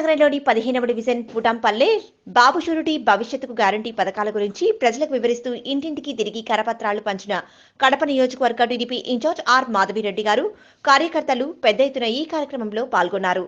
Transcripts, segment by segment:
నగరంలోని 15వ డివిజన్ పుటంపల్లె బాబు షూరిటీ భవిష్యత్తుకు గ్యారంటీ పథకాల గురించి ప్రజలకు వివరిస్తూ ఇంటింటికి తిరిగి కరపత్రాలు పంచిన కడప నియోజకవర్గ టీడీపీ ఇన్ఛార్జ్ ఆర్ మాధవిరెడ్డి గారు, కార్యకర్తలు పెద్ద ఎత్తున ఈ కార్యక్రమంలో పాల్గొన్నారు.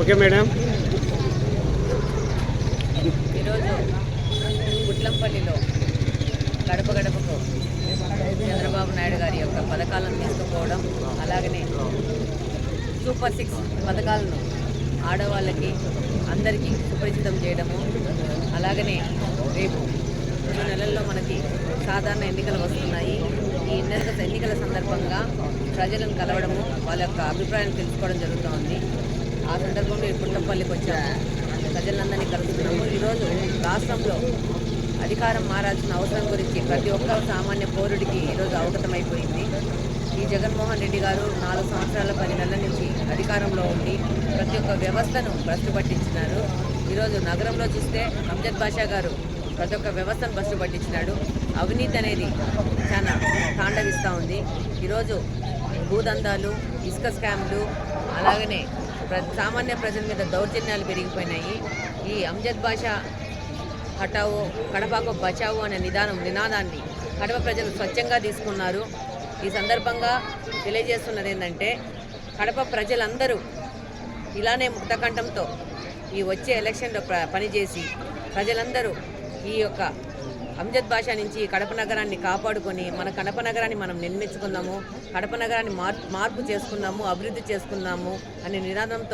Okay madam. ఈరోజు పుట్లంపల్లిలో గడప గడపకు చంద్రబాబు నాయుడు గారి యొక్క పథకాలను తీసుకుపోవడం, అలాగనే సూపర్ 6 పథకాలను ఆడవాళ్ళకి అందరికీ సుపరిచితం చేయడము, అలాగనే రేపు 2 నెలల్లో మనకి సాధారణ ఎన్నికలు వస్తున్నాయి. ఈ ఎన్నికల సందర్భంగా ప్రజలను కలవడము, వాళ్ళ యొక్క అభిప్రాయాలు తెలుసుకోవడం జరుగుతోంది. ఆ సందర్భంలో ఈ పుట్టంపల్లికి వచ్చాము, ప్రజలందరినీ కలుస్తున్నాము. ఈరోజు రాష్ట్రంలో అధికారం మారాల్సిన అవసరం గురించి ప్రతి ఒక్క సామాన్య పౌరుడికి ఈరోజు అవగతమైపోయింది. ఈ జగన్మోహన్ రెడ్డి గారు 4 సంవత్సరాల 10 నెలల నుంచి అధికారంలో ఉండి ప్రతి ఒక్క వ్యవస్థను భ్రష్టు పట్టించినారు. ఈరోజు నగరంలో చూస్తే అంజద్ బాషా గారు ప్రతి ఒక్క వ్యవస్థను భ్రష్టు పట్టించినాడు. అవినీతి అనేది చాలా తాండవిస్తూ ఉంది. ఈరోజు భూదందాలు, ఇసుక స్కామ్లు, అలాగనే సామాన్య ప్రజల మీద దౌర్జన్యాలు పెరిగిపోయినాయి. ఈ అంజద్ బాషా హటావో కడపకు బచావో అనే నినాదాన్ని కడప ప్రజలు స్వచ్ఛంగా తీసుకున్నారు. ఈ సందర్భంగా తెలియజేస్తున్నది ఏంటంటే, కడప ప్రజలందరూ ఇలానే ముక్తకంఠంతో ఈ వచ్చే ఎలక్షన్లో పనిచేసి ప్రజలందరూ ఈ యొక్క అంజద్ బాషా నుంచి కడప నగరాన్ని కాపాడుకొని మన కడప నగరాన్ని మనం నిర్మించుకుందాము, కడప నగరాన్ని మార్పు చేసుకుందాము, అభివృద్ధి చేసుకుందాము అనే నినాదంతో